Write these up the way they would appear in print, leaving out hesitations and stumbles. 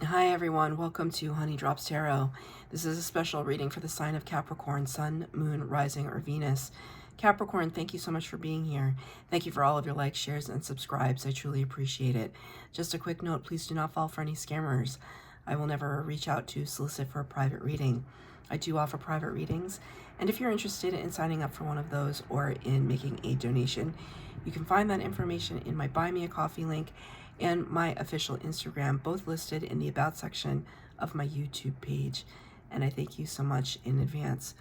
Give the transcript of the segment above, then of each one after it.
Hi everyone, welcome to Honey Drops Tarot. This is a special reading for the sign of Capricorn, Sun, Moon, Rising, or Venus. Capricorn, thank you so much for being here. Thank you for all of your likes, shares, and subscribes. I truly appreciate it. Just a quick note, please do not fall for any scammers. I will never reach out to solicit for a private reading. I do offer private readings, and if you're interested in signing up for one of those or in making a donation, you can find that information in my Buy Me a Coffee link and my official Instagram, both listed in the About section of my YouTube page. And I thank you so much in advance.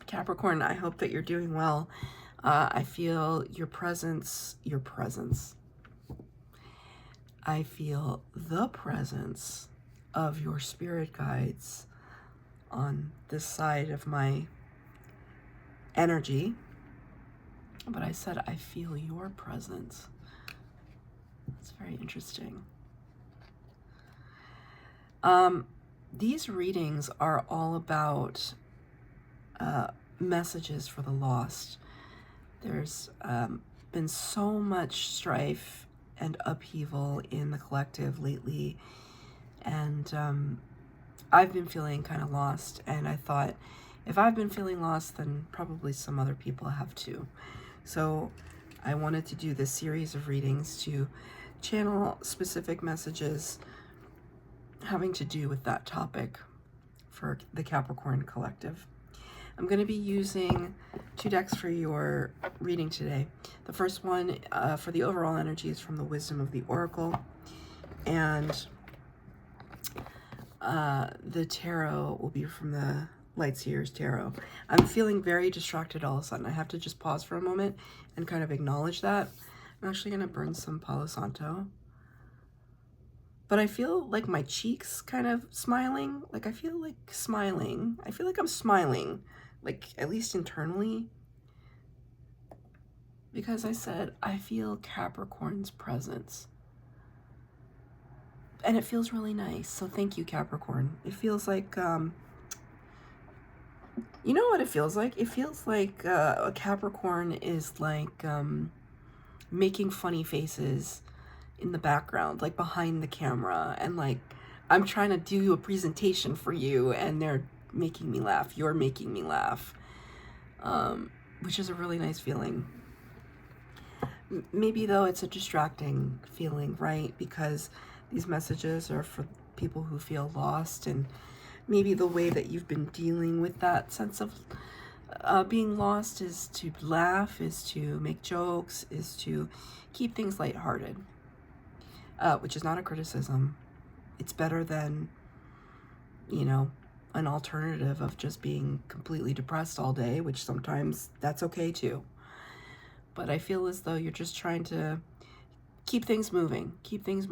Capricorn, I hope that you're doing well. I feel your presence. I feel the presence of your spirit guides on this side of my energy. But I said I feel your presence. It's very interesting. These readings are all about messages for the lost. There's been so much strife and upheaval in the collective lately, and I've been feeling kind of lost, and I thought if I've been feeling lost, then probably some other people have too. So I wanted to do this series of readings to channel specific messages having to do with that topic for the Capricorn collective. I'm going to be using 2 decks for your reading today. The first one for the overall energy is from the Wisdom of the Oracle, and the tarot will be from the Light Seers Tarot. I'm feeling very distracted all of a sudden. I have to just pause for a moment and kind of acknowledge that. I'm actually going to burn some Palo Santo. But I feel like my cheeks kind of smiling. Like I feel like smiling. I feel like I'm smiling, like at least internally. Because I said, I feel Capricorn's presence. And it feels really nice. So thank you, Capricorn. It feels like, you know what it feels like? It feels like a Capricorn is like making funny faces in the background, like behind the camera, and like I'm trying to do a presentation for you and they're making me laugh. You're making me laugh, which is a really nice feeling. Maybe though it's a distracting feeling, right? Because these messages are for people who feel lost, and maybe the way that you've been dealing with that sense of being lost is to laugh, is to make jokes, is to keep things lighthearted, which is not a criticism. It's better than, you know, an alternative of just being completely depressed all day, which sometimes that's okay too. But I feel as though you're just trying to keep things moving, keep things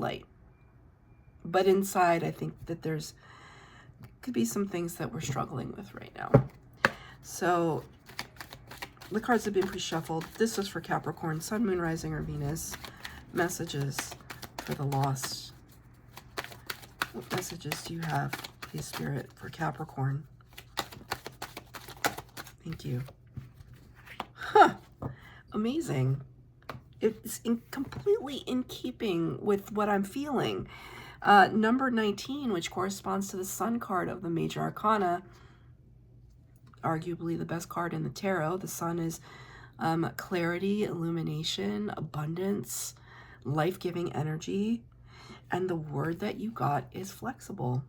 light. But inside, I think that could be some things that we're struggling with right now. So the cards have been pre-shuffled. This is for Capricorn, Sun, Moon, Rising, or Venus. Messages for the lost. What messages do you have, please, Spirit, for Capricorn? Thank you. Huh. Amazing. It's completely in keeping with what I'm feeling. Number 19, which corresponds to the Sun card of the Major Arcana, arguably the best card in the tarot. The Sun is clarity, illumination, abundance, life-giving energy, and the word that you got is flexible.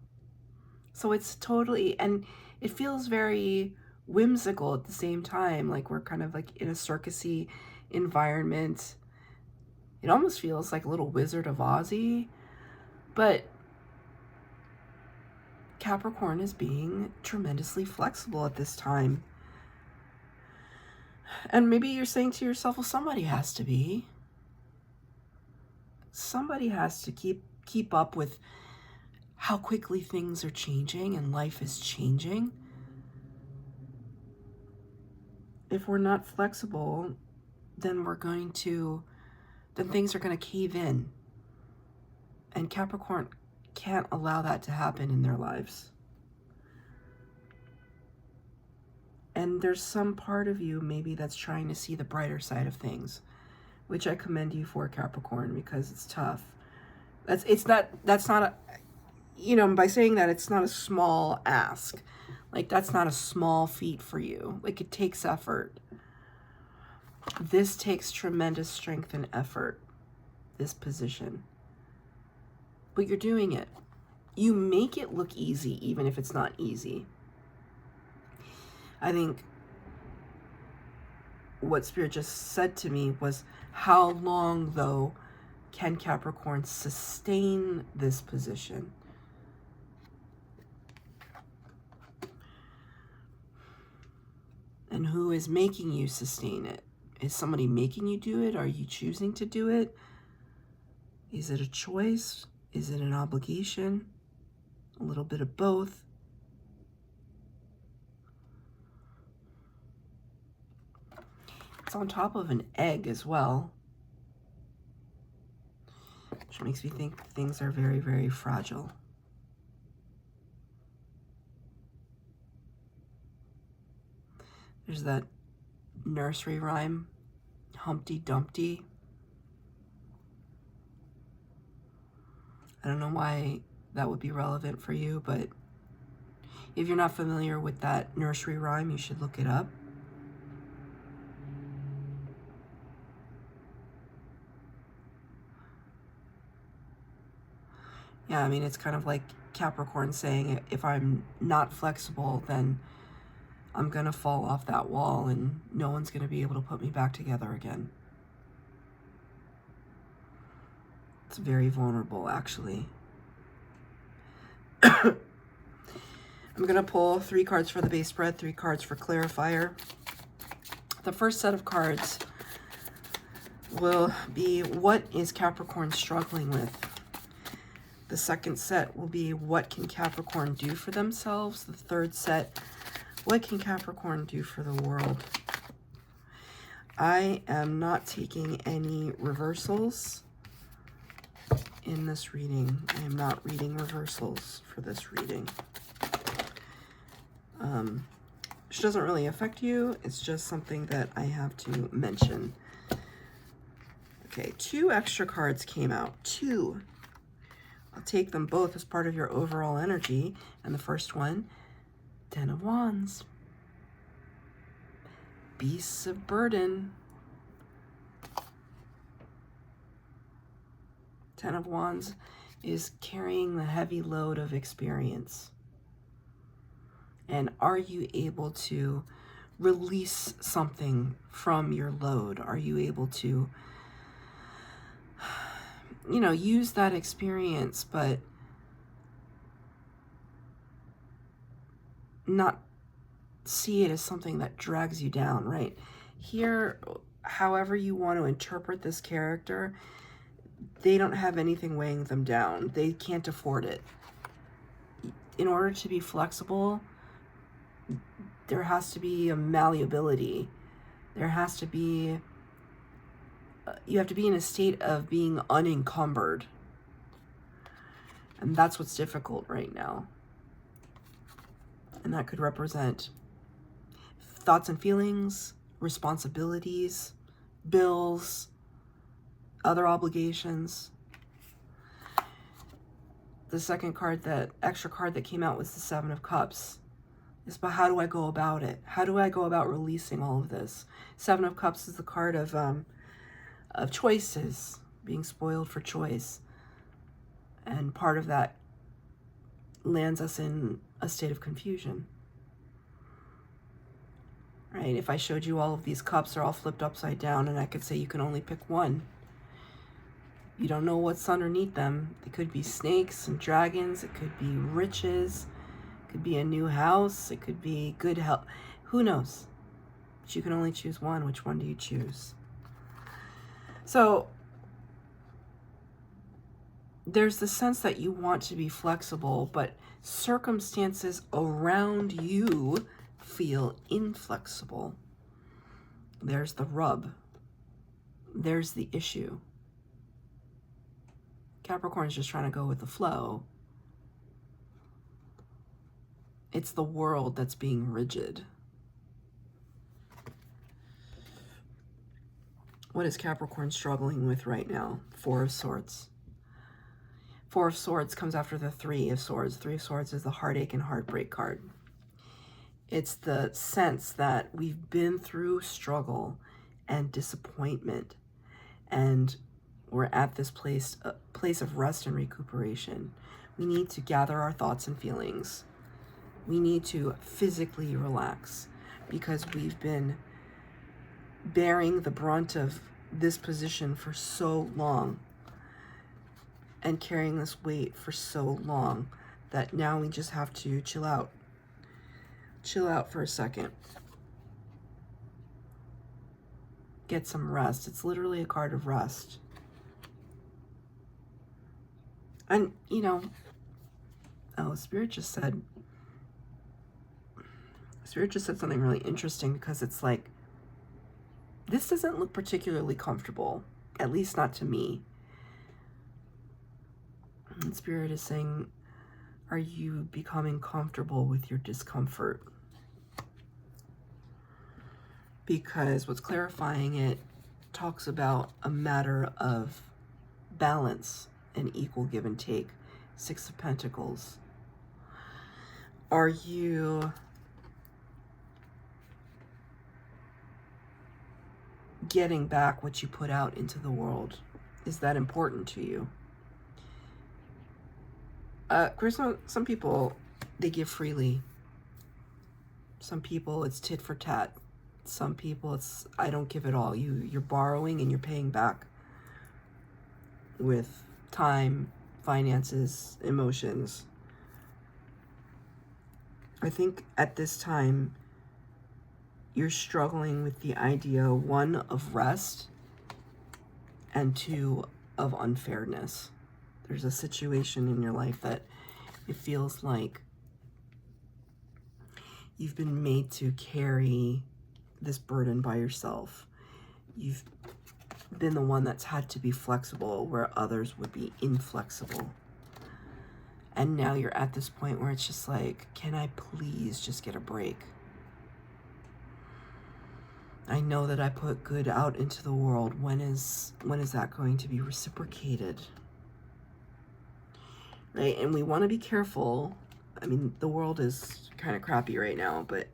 So it's totally, and it feels very whimsical at the same time, like we're kind of like in a circusy environment. It almost feels like a little Wizard of Oz-y, but Capricorn is being tremendously flexible at this time. And maybe you're saying to yourself, well, somebody has to be. Somebody has to keep up with how quickly things are changing and life is changing. If we're not flexible, then things are going to cave in. And Capricorn can't allow that to happen in their lives. And there's some part of you maybe that's trying to see the brighter side of things, which I commend you for, Capricorn, because it's tough. That's not a, you know, by saying that, it's not a small ask. Like, that's not a small feat for you. Like, it takes effort. This takes tremendous strength and effort, this position. But you're doing it. You make it look easy, even if it's not easy. I think what Spirit just said to me was, how long, though, can Capricorn sustain this position? And who is making you sustain it? Is somebody making you do it? Are you choosing to do it? Is it a choice? Is it an obligation? A little bit of both. It's on top of an egg as well, which makes me think things are very, very fragile. There's that nursery rhyme, Humpty Dumpty. I don't know why that would be relevant for you, but if you're not familiar with that nursery rhyme, you should look it up. Yeah, I mean, it's kind of like Capricorn saying, if I'm not flexible, then I'm going to fall off that wall and no one's going to be able to put me back together again. It's very vulnerable, actually. I'm going to pull 3 cards for the base spread, 3 cards for clarifier. The first set of cards will be, what is Capricorn struggling with? The second set will be, what can Capricorn do for themselves? The third set, what can Capricorn do for the world? I am not taking any reversals in this reading. I am not reading reversals for this reading. Which doesn't really affect you. It's just something that I have to mention. Okay, 2 extra cards came out. 2. I'll take them both as part of your overall energy. And the first one, 10 of Wands. Beasts of burden. 10 of Wands is carrying the heavy load of experience. And are you able to release something from your load? Are you able to, you know, use that experience, but not see it as something that drags you down, right? Here, however you want to interpret this character, they don't have anything weighing them down. They can't afford it. In order to be flexible, there has to be a malleability. There has to be, you have to be in a state of being unencumbered. And that's what's difficult right now. And that could represent thoughts and feelings, responsibilities, bills, other obligations. The second card, that extra card that came out, was the 7 of Cups. It's about, how do I go about it? How do I go about releasing all of this? 7 of Cups is the card of choices, being spoiled for choice. And part of that lands us in a state of confusion. Right? If I showed you all of these cups are all flipped upside down and I could say you can only pick one, you don't know what's underneath them. It could be snakes and dragons. It could be riches. It could be a new house. It could be good health. Who knows? But you can only choose one. Which one do you choose? So there's the sense that you want to be flexible, but circumstances around you feel inflexible. There's the rub. There's the issue. Capricorn's just trying to go with the flow. It's the world that's being rigid. What is Capricorn struggling with right now? 4 of Swords. Four of Swords comes after the Three of Swords. Three of Swords is the heartache and heartbreak card. It's the sense that we've been through struggle and disappointment, and we're at this place of rest and recuperation. We need to gather our thoughts and feelings. We need to physically relax because we've been bearing the brunt of this position for so long and carrying this weight for so long that now we just have to chill out. Chill out for a second. Get some rest. It's literally a card of rest. And, you know, oh, Spirit just said something really interesting, because it's like, this doesn't look particularly comfortable, at least not to me. And Spirit is saying, are you becoming comfortable with your discomfort? Because what's clarifying it talks about a matter of balance and equal give and take. Six of Pentacles. Are you getting back what you put out into the world? Is that important to you? Of course, some people, they give freely. Some people, it's tit for tat. Some people, it's, I don't give it all. You're borrowing and you're paying back with time, finances, emotions. I think at this time, you're struggling with the idea, one, of rest, and two, of unfairness. There's a situation in your life that it feels like you've been made to carry this burden by yourself. You've been the one that's had to be flexible where others would be inflexible. And now you're at this point where it's just like, can I please just get a break? I know that I put good out into the world. When is that going to be reciprocated? Right? And we want to be careful. I mean, the world is kind of crappy right now, but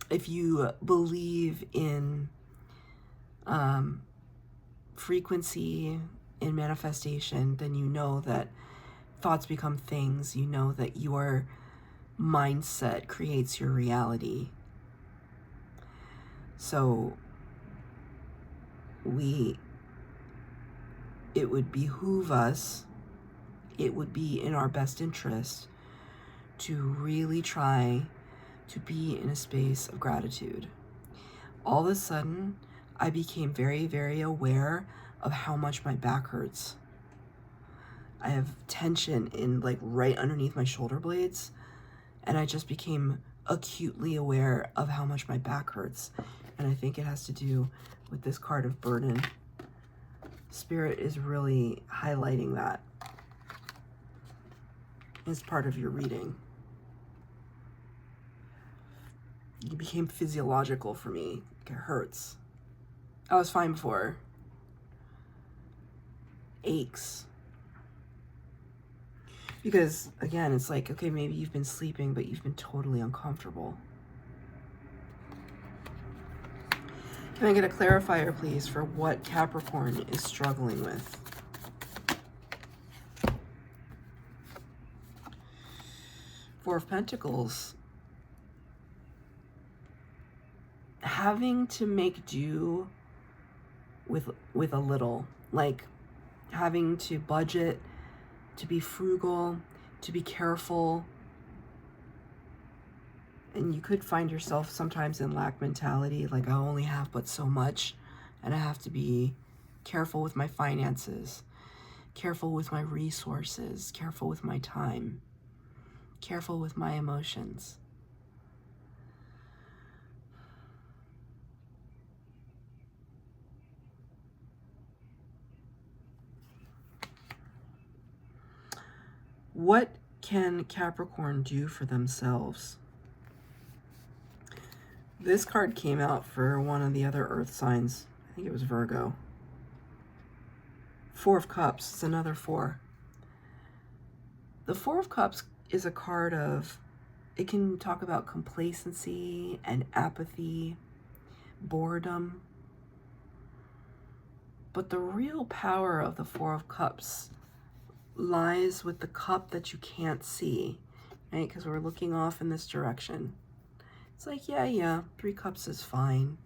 if you believe in frequency, in manifestation, then you know that thoughts become things. You know that your mindset creates your reality. So it would behoove us, it would be in our best interest to really try to be in a space of gratitude. All of a sudden, I became very, very aware of how much my back hurts. I have tension in, like, right underneath my shoulder blades, and I just became acutely aware of how much my back hurts. And I think it has to do with this card of burden. Spirit is really highlighting that as part of your reading. It became physiological for me. It hurts. I was fine before. Aches. Because, again, it's like, okay, maybe you've been sleeping, but you've been totally uncomfortable. Can I get a clarifier, please, for what Capricorn is struggling with? Four of Pentacles. Having to make do with a little. Like, having to budget, to be frugal, to be careful. And you could find yourself sometimes in lack mentality, like, I only have but so much, and I have to be careful with my finances, careful with my resources, careful with my time, careful with my emotions. What can Capricorn do for themselves? This card came out for one of the other earth signs. I think it was Virgo. Four of Cups is another four. The Four of Cups is a card of, it can talk about complacency and apathy, boredom. But the real power of the Four of Cups lies with the cup that you can't see, right? Because we're looking off in this direction. It's like, yeah, 3 cups is fine.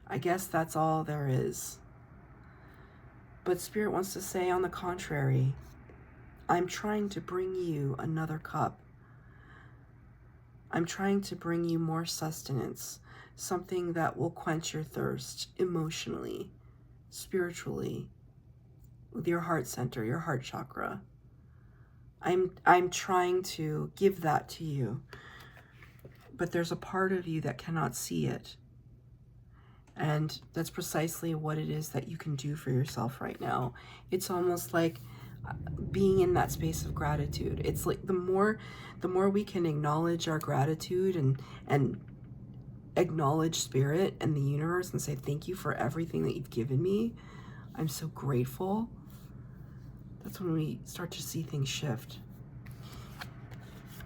I guess that's all there is. But Spirit wants to say, on the contrary, I'm trying to bring you another cup. I'm trying to bring you more sustenance, something that will quench your thirst emotionally, spiritually, with your heart center, your heart chakra. I'm trying to give that to you. But there's a part of you that cannot see it. And that's precisely what it is that you can do for yourself right now. It's almost like being in that space of gratitude. It's like the more we can acknowledge our gratitude and acknowledge Spirit and the universe and say, thank you for everything that you've given me. I'm so grateful. That's when we start to see things shift.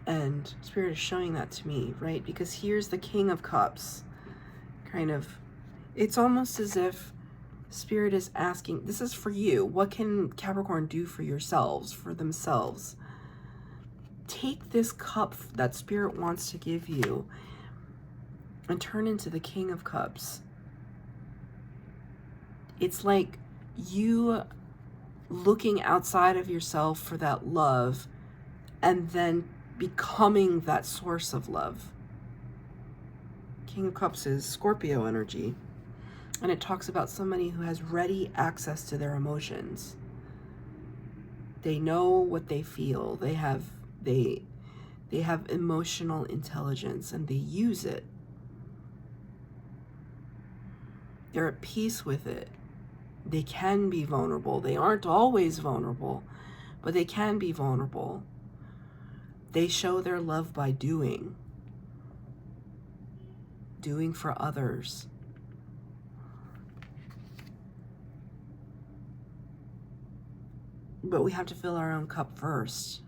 And Spirit is showing that to me, right? Because here's the King of Cups. Kind of, it's almost as if Spirit is asking, this is for you. What can Capricorn do for yourselves, for themselves? Take this cup that Spirit wants to give you and turn into the King of Cups. It's like you looking outside of yourself for that love and then becoming that source of love. King of Cups is Scorpio energy. And it talks about somebody who has ready access to their emotions. They know what they feel. They have emotional intelligence and they use it. They're at peace with it. They can be vulnerable. They aren't always vulnerable, but they can be vulnerable. They show their love by doing for others. But we have to fill our own cup first.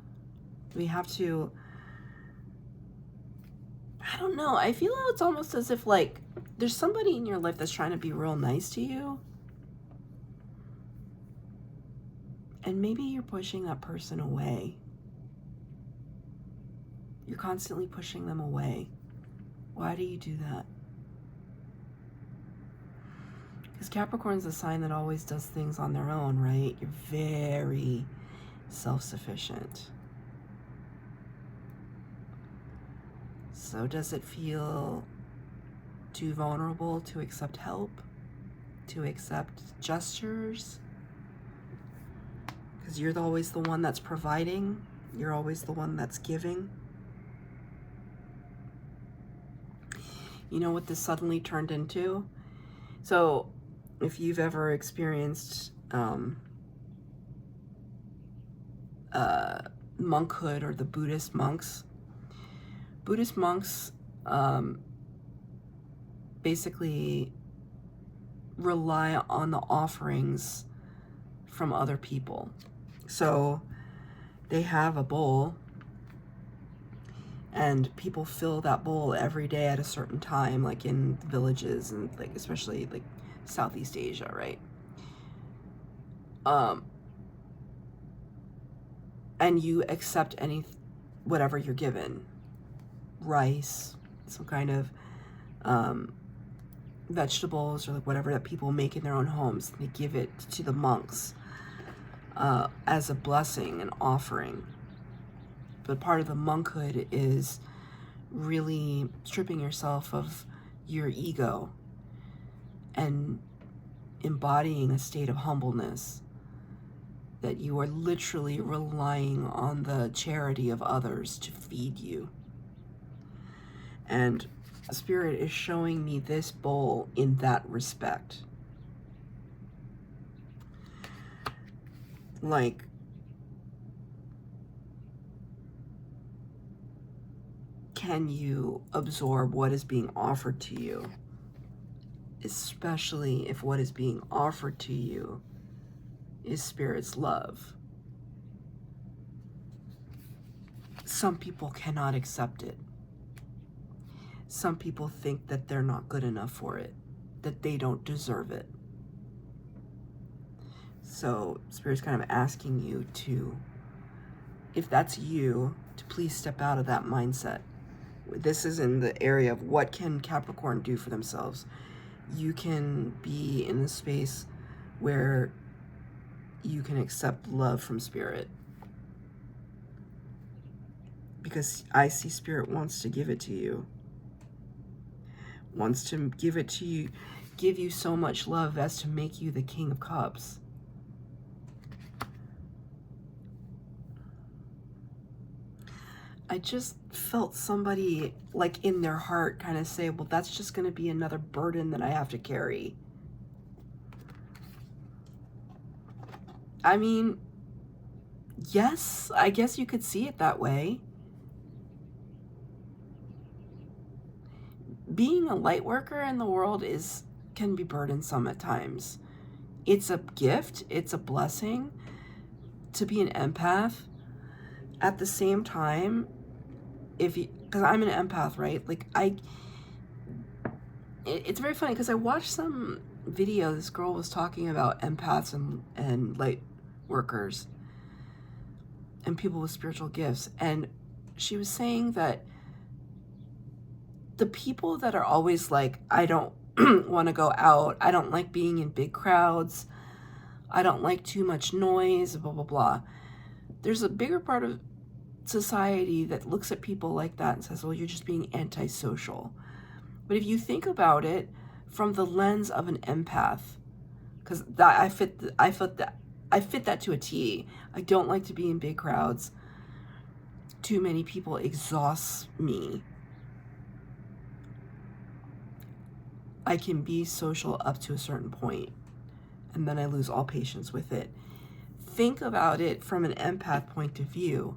We have to, I don't know, I feel it's almost as if like there's somebody in your life that's trying to be real nice to you. And maybe you're pushing that person away. You're constantly pushing them away. Why do you do that? Because Capricorn's a sign that always does things on their own, right? You're very self-sufficient. So does it feel too vulnerable to accept help? To accept gestures? Because you're always the one that's providing. You're always the one that's giving. You know what this suddenly turned into? So if you've ever experienced monkhood or the Buddhist monks basically rely on the offerings from other people. So they have a bowl and people fill that bowl every day at a certain time, like in villages and like especially like Southeast Asia, right? And you accept whatever you're given. Rice, some kind of vegetables or like whatever that people make in their own homes. They give it to the monks as a blessing, an offering. But part of the monkhood is really stripping yourself of your ego and embodying a state of humbleness, that you are literally relying on the charity of others to feed you. And Spirit is showing me this bowl in that respect. Like, can you absorb what is being offered to you? Especially if what is being offered to you is Spirit's love. Some people cannot accept it. Some people think that they're not good enough for it, that they don't deserve it. So Spirit's kind of asking you to, if that's you, to please step out of that mindset. This is in the area of what can Capricorn do for themselves. You can be in a space where you can accept love from Spirit. Because I see Spirit wants to give it to you. Wants to give it to you, give you so much love as to make you the King of Cups. I just felt somebody like in their heart kind of say, well, that's just going to be another burden that I have to carry. I mean, yes, I guess you could see it that way. Being a light worker in the world can be burdensome at times. It's a gift, it's a blessing to be an empath. At the same time, because I'm an empath, right? Like it's very funny because I watched some video. This girl was talking about empaths and light workers and people with spiritual gifts, and she was saying that the people that are always like, I don't want to go out, I don't like being in big crowds, I don't like too much noise, blah blah blah. There's a bigger part of society that looks at people like that and says, well, you're just being antisocial. But if you think about it from the lens of an empath, because I fit that to a T. I don't like to be in big crowds. Too many people exhausts me. I can be social up to a certain point, and then I lose all patience with it. Think about it from an empath point of view.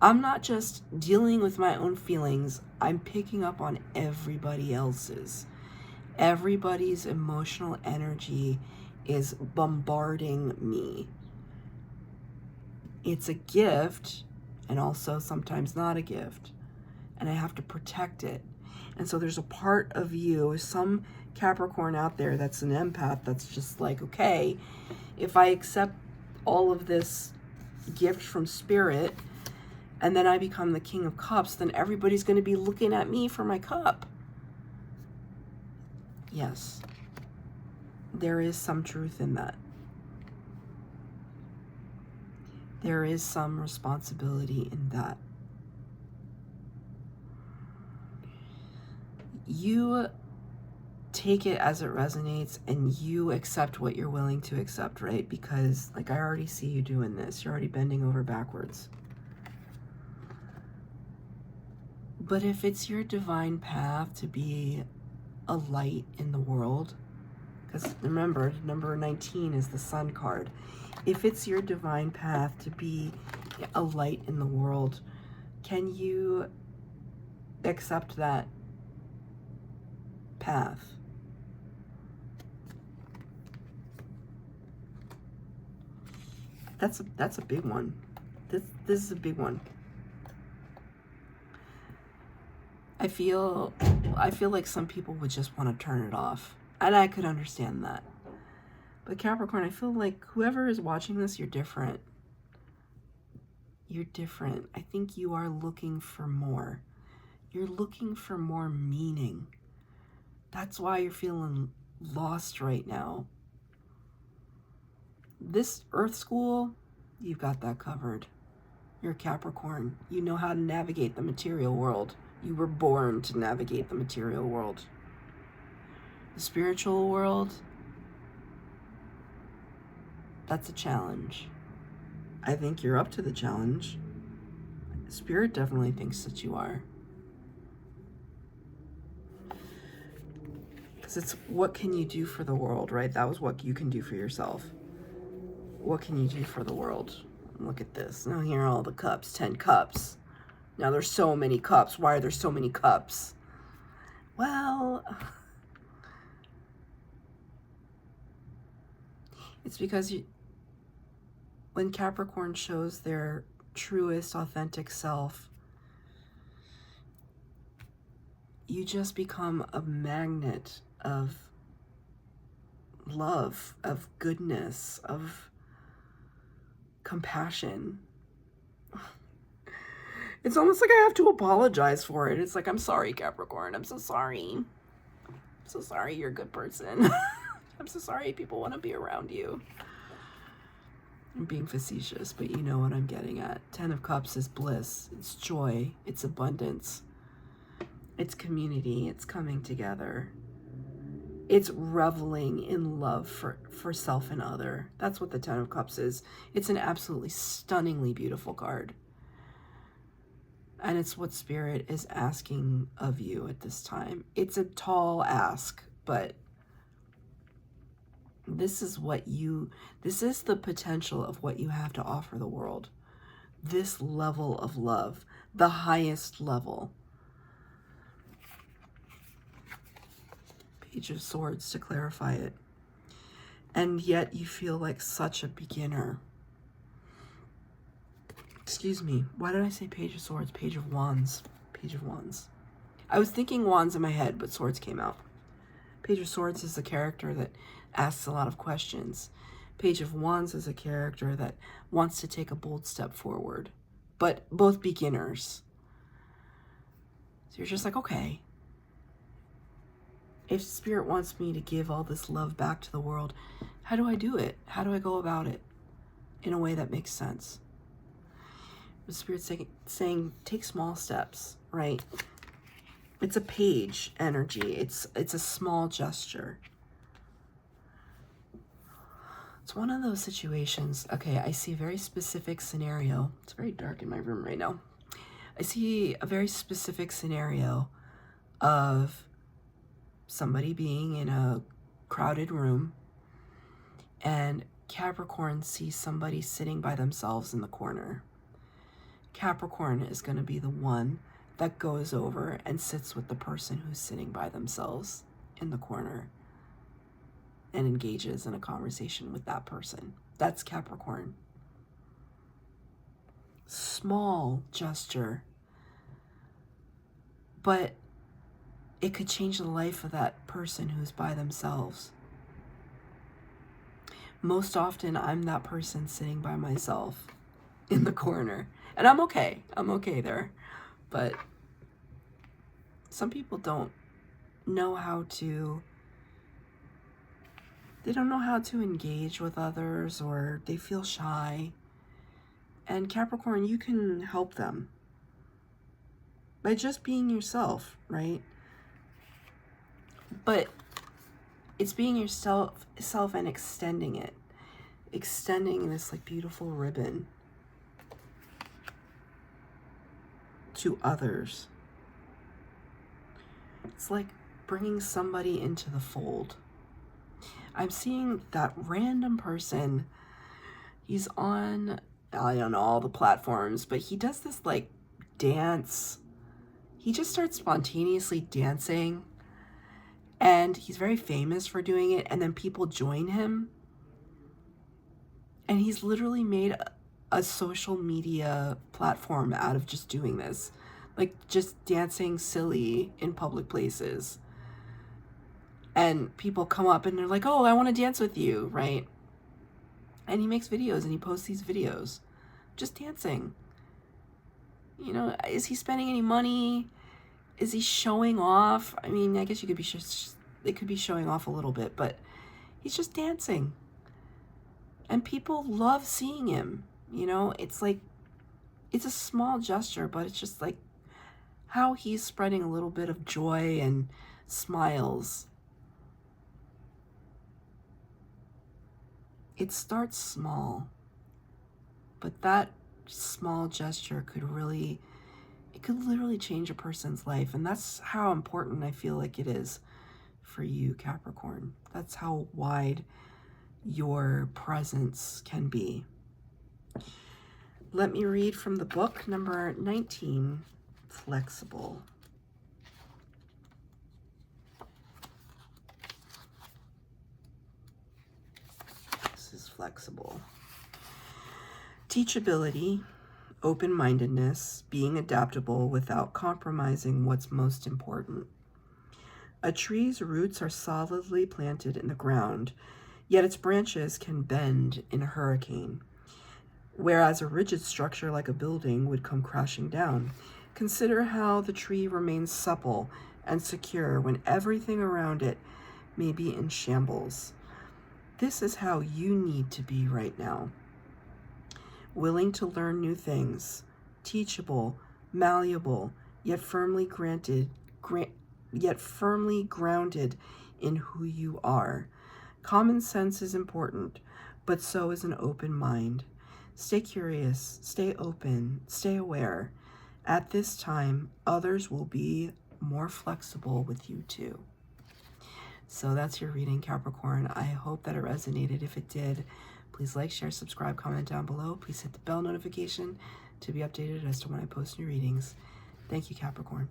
I'm not just dealing with my own feelings, I'm picking up on everybody else's. Everybody's emotional energy is bombarding me. It's a gift, and also sometimes not a gift, and I have to protect it. And so there's a part of you, some Capricorn out there that's an empath that's just like, okay, if I accept all of this gift from Spirit, and then I become the King of Cups, then everybody's going to be looking at me for my cup. Yes, there is some truth in that. There is some responsibility in that. You take it as it resonates and you accept what you're willing to accept, right? Because, like, I already see you doing this. You're already bending over backwards. But if it's your divine path to be a light in the world, because remember, number 19 is the Sun card. If it's your divine path to be a light in the world, can you accept that path? That's a big one. This is a big one. I feel like some people would just want to turn it off, and I could understand that. But Capricorn, I feel like whoever is watching this, you're different. You're different. I think you are looking for more. You're looking for more meaning. That's why you're feeling lost right now. This Earth School, you've got that covered. You're Capricorn. You know how to navigate the material world. You were born to navigate the material world. The spiritual world, that's a challenge. I think you're up to the challenge. Spirit definitely thinks that you are. Because it's what can you do for the world, right? That was what you can do for yourself. What can you do for the world? Look at this. Now here are all the cups, 10 cups. Now there's so many cups. Why are there so many cups? Well, it's because when Capricorn shows their truest, authentic self, you just become a magnet of love, of goodness, of compassion. It's almost like I have to apologize for it. It's like, I'm sorry, Capricorn. I'm so sorry. I'm so sorry you're a good person. I'm so sorry people want to be around you. I'm being facetious, but you know what I'm getting at. 10 of Cups is bliss. It's joy. It's abundance. It's community. It's coming together. It's reveling in love for self and other. That's what the 10 of Cups is. It's an absolutely stunningly beautiful card. And it's what Spirit is asking of you at this time. It's a tall ask, but this is the potential of what you have to offer the world. This level of love, the highest level. Page of Swords to clarify it. And yet you feel like such a beginner. Excuse me. Why did I say Page of Swords? Page of Wands. Page of Wands. I was thinking Wands in my head, but Swords came out. Page of Swords is a character that asks a lot of questions. Page of Wands is a character that wants to take a bold step forward, but both beginners. So you're just like, okay, if Spirit wants me to give all this love back to the world, how do I do it? How do I go about it in a way that makes sense? The Spirit's saying take small steps, right? It's a page energy. It's a small gesture. It's one of those situations. Okay, I see a very specific scenario. It's very dark in my room right now. I see a very specific scenario of somebody being in a crowded room and Capricorn sees somebody sitting by themselves in the corner. Capricorn is going to be the one that goes over and sits with the person who's sitting by themselves in the corner and engages in a conversation with that person. That's Capricorn. Small gesture, but it could change the life of that person who's by themselves. Most often, I'm that person sitting by myself in the corner. And I'm okay. I'm okay there. But some people don't know how to, they don't know how to engage with others, or they feel shy. And Capricorn, you can help them by just being yourself, right? But it's being yourself and extending it. Extending this like beautiful ribbon to others. It's like bringing somebody into the fold. I'm seeing that random person. He's on, I don't know, all the platforms, but he does this like dance. He just starts spontaneously dancing. And he's very famous for doing it. And then people join him. And he's literally made a social media platform out of just doing this. Like just dancing silly in public places. And people come up and they're like, oh, I want to dance with you, right? And he makes videos and he posts these videos. Just dancing. You know, is he spending any money? Is he showing off? I mean, I guess you could be it could be showing off a little bit, but he's just dancing. And people love seeing him. You know, it's like, it's a small gesture, but it's just like how he's spreading a little bit of joy and smiles. It starts small, but that small gesture could really, it could literally change a person's life. And that's how important I feel like it is for you, Capricorn. That's how wide your presence can be. Let me read from the book, number 19, Flexible. This is Flexible. Teachability, open-mindedness, being adaptable without compromising what's most important. A tree's roots are solidly planted in the ground, yet its branches can bend in a hurricane, whereas a rigid structure like a building would come crashing down. Consider how the tree remains supple and secure when everything around it may be in shambles. This is how you need to be right now. Willing to learn new things, teachable, malleable, yet firmly grounded in who you are. Common sense is important, but so is an open mind. Stay curious, stay open, stay aware. At this time, others will be more flexible with you too. So that's your reading, Capricorn. I hope that it resonated. If it did, please like, share, subscribe, comment down below. Please hit the bell notification to be updated as to when I post new readings. Thank you, Capricorn.